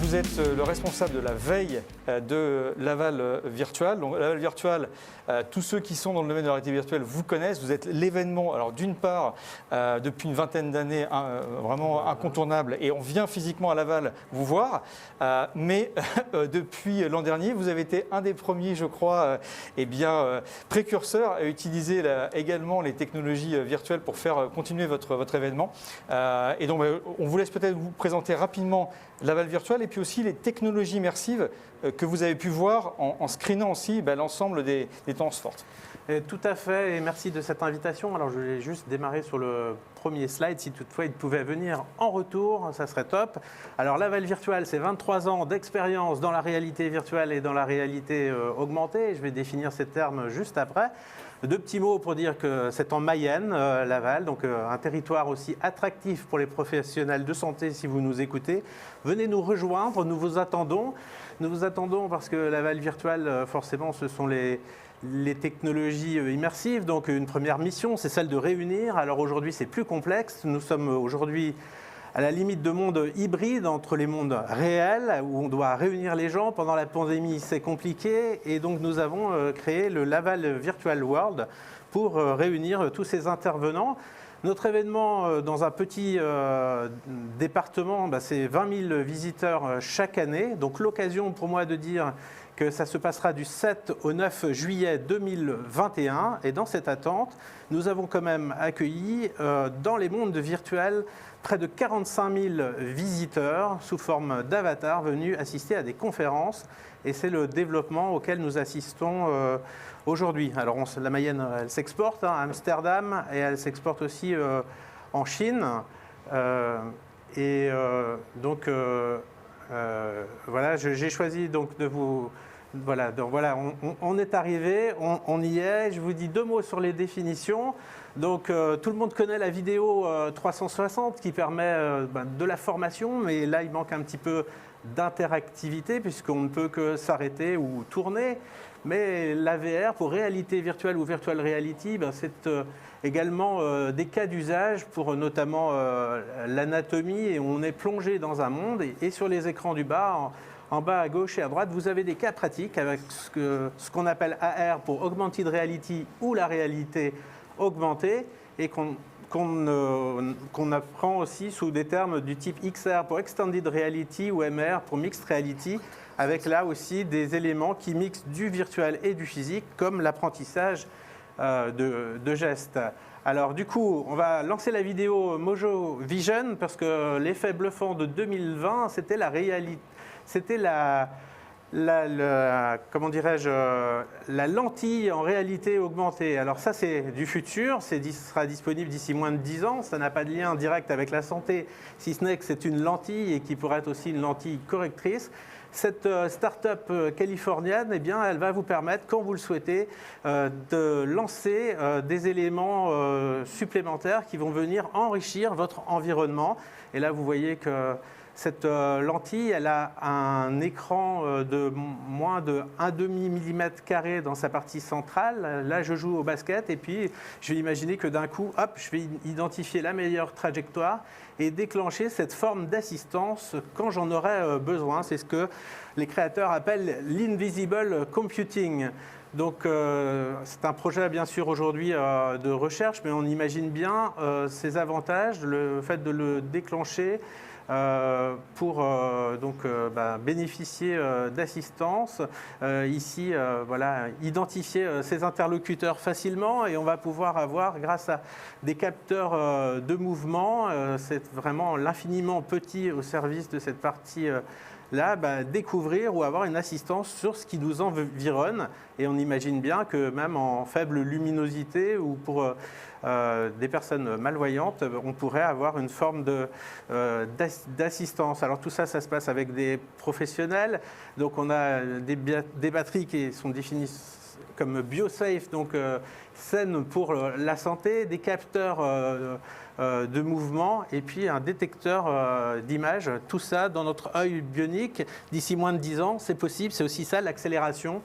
vous êtes le responsable de la veille de Laval Virtual. Donc, Laval Virtual, tous ceux qui sont dans le domaine de la réalité virtuelle vous connaissent. Vous êtes l'événement, alors d'une part, depuis une vingtaine d'années, vraiment incontournable, et on vient physiquement à Laval vous voir. Mais depuis l'an dernier, vous avez été un des premiers, je crois, précurseurs à utiliser également les technologies virtuelles pour faire continuer votre événement. Et donc, on vous laisse peut-être vous présenter rapidement Laval Virtual et puis aussi les technologies immersives que vous avez pu voir en screenant aussi l'ensemble des tendances fortes. Tout à fait, et merci de cette invitation. Alors je vais juste démarrer sur le premier slide, si toutefois il pouvait venir en retour, ça serait top. Alors Laval Virtual, c'est 23 ans d'expérience dans la réalité virtuelle et dans la réalité augmentée. Je vais définir ces termes juste après. Deux petits mots pour dire que c'est en Mayenne, Laval, donc un territoire aussi attractif pour les professionnels de santé si vous nous écoutez. Venez nous rejoindre, nous vous attendons. Nous vous attendons parce que Laval Virtual, forcément, ce sont les technologies immersives. Donc une première mission, c'est celle de réunir. Alors aujourd'hui, c'est plus complexe. Nous sommes aujourd'hui à la limite de monde hybride entre les mondes réels, où on doit réunir les gens. Pendant la pandémie, c'est compliqué. Et donc nous avons créé le Laval Virtual World pour réunir tous ces intervenants. Notre événement dans un petit département, c'est 20 000 visiteurs chaque année. Donc l'occasion pour moi de dire que ça se passera du 7 au 9 juillet 2021. Et dans cette attente, nous avons quand même accueilli dans les mondes virtuels près de 45 000 visiteurs sous forme d'avatars venus assister à des conférences. Et c'est le développement auquel nous assistons aujourd'hui. Alors la Mayenne, elle s'exporte à Amsterdam et elle s'exporte aussi en Chine. Voilà, j'ai choisi donc de vous... Voilà, donc voilà, on est arrivé, on y est. Je vous dis deux mots sur les définitions. Donc tout le monde connaît la vidéo 360 qui permet de la formation, mais là il manque un petit peu d'interactivité puisqu'on ne peut que s'arrêter ou tourner. Mais la VR pour réalité virtuelle ou virtual reality, c'est également des cas d'usage pour notamment l'anatomie, et on est plongé dans un monde et sur les écrans du bas, en bas à gauche et à droite, vous avez des cas pratiques avec ce qu'on appelle AR pour Augmented Reality ou la réalité augmentée, et qu'on apprend aussi sous des termes du type XR pour Extended Reality ou MR pour Mixed Reality, avec là aussi des éléments qui mixent du virtuel et du physique, comme l'apprentissage de gestes. Alors du coup, on va lancer la vidéo Mojo Vision, parce que l'effet bluffant de 2020, c'était la réalité. C'était comment dirais-je, la lentille en réalité augmentée. Alors ça, c'est du futur, sera disponible d'ici moins de 10 ans. Ça n'a pas de lien direct avec la santé, si ce n'est que c'est une lentille et qui pourrait être aussi une lentille correctrice. Cette start-up californienne, eh bien, elle va vous permettre, quand vous le souhaitez, de lancer des éléments supplémentaires qui vont venir enrichir votre environnement. Et là, vous voyez que cette lentille, elle a un écran de moins de 1,5 mm² dans sa partie centrale. Là, je joue au basket et puis je vais imaginer que d'un coup, hop, je vais identifier la meilleure trajectoire et déclencher cette forme d'assistance quand j'en aurai besoin. C'est ce que les créateurs appellent l'invisible computing. Donc c'est un projet bien sûr aujourd'hui de recherche, mais on imagine bien ses avantages, le fait de le déclencher pour bénéficier d'assistance. Ici, identifier ses interlocuteurs facilement, et on va pouvoir avoir, grâce à des capteurs de mouvement, c'est vraiment l'infiniment petit au service de cette partie là, découvrir ou avoir une assistance sur ce qui nous environne. Et on imagine bien que même en faible luminosité ou pour des personnes malvoyantes, on pourrait avoir une forme d'assistance. Alors tout ça, ça se passe avec des professionnels. Donc on a des batteries qui sont définies comme BioSafe, donc saines pour la santé, des capteurs de mouvement et puis un détecteur d'images. Tout ça dans notre œil bionique. D'ici moins de 10 ans, c'est possible. C'est aussi ça l'accélération.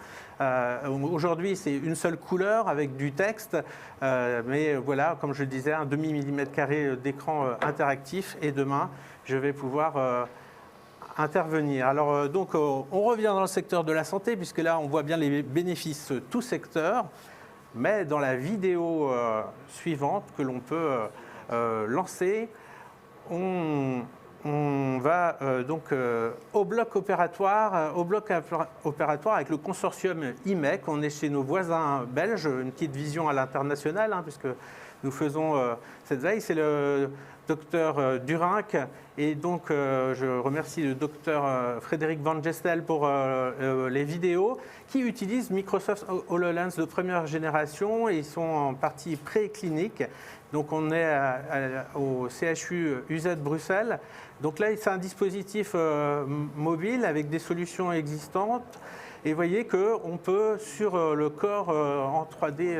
Aujourd'hui, c'est une seule couleur avec du texte, mais voilà, comme je le disais, 1,5 mm² d'écran interactif. Et demain, je vais pouvoir intervenir. Alors donc on revient dans le secteur de la santé, puisque là on voit bien les bénéfices tout secteur, mais dans la vidéo suivante que l'on peut lancer, on va donc au bloc opératoire avec le consortium IMEC. On est chez nos voisins belges, une petite vision à l'international, hein, puisque nous faisons cette veille. C'est le docteur Durinck, et donc je remercie le docteur Frédéric Van Gestel pour les vidéos, qui utilisent Microsoft HoloLens de première génération, et ils sont en partie préclinique. Donc on est au CHU UZ Bruxelles. Donc là, c'est un dispositif mobile avec des solutions existantes. Et vous voyez qu'on peut, sur le corps en 3D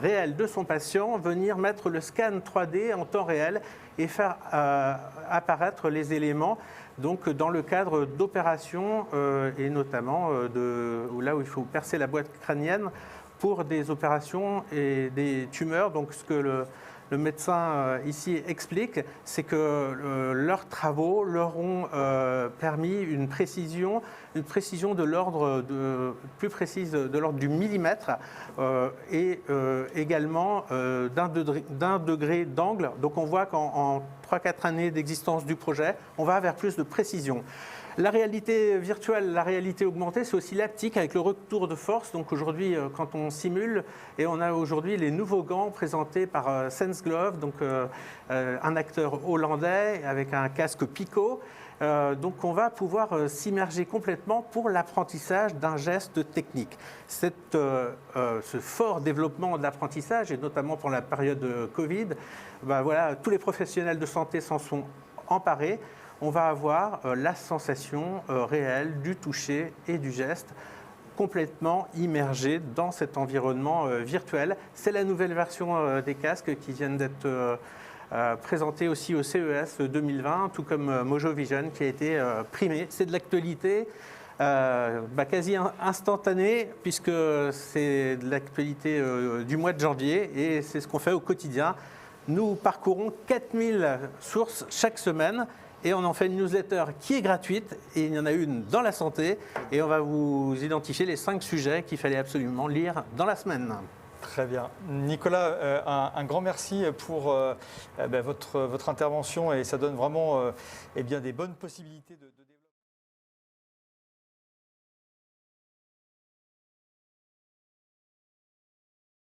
réel de son patient, venir mettre le scan 3D en temps réel et faire apparaître les éléments, donc dans le cadre d'opérations et notamment là où il faut percer la boîte crânienne pour des opérations et des tumeurs. Donc ce que le médecin ici explique, c'est que leurs travaux leur ont permis une précision de l'ordre plus précise de l'ordre du millimètre et également d'un degré d'angle. Donc on voit qu'en 3-4 années d'existence du projet, on va vers plus de précision. La réalité virtuelle, la réalité augmentée, c'est aussi l'haptique avec le retour de force. Donc aujourd'hui, quand on simule, et on a aujourd'hui les nouveaux gants présentés par SenseGlove, donc un acteur hollandais avec un casque Pico. Donc on va pouvoir s'immerger complètement pour l'apprentissage d'un geste technique. Ce fort développement de l'apprentissage, et notamment pour la période Covid, voilà, tous les professionnels de santé s'en sont emparés. On va avoir la sensation réelle du toucher et du geste complètement immergé dans cet environnement virtuel. C'est la nouvelle version des casques qui viennent d'être présentée aussi au CES 2020, tout comme Mojo Vision qui a été primé. C'est de l'actualité quasi instantanée, puisque c'est de l'actualité du mois de janvier, et c'est ce qu'on fait au quotidien. Nous parcourons 4000 sources chaque semaine. Et on en fait une newsletter qui est gratuite, et il y en a une dans la santé, et on va vous identifier les 5 sujets qu'il fallait absolument lire dans la semaine. Très bien. Nicolas, un grand merci pour votre intervention, et ça donne vraiment des bonnes possibilités de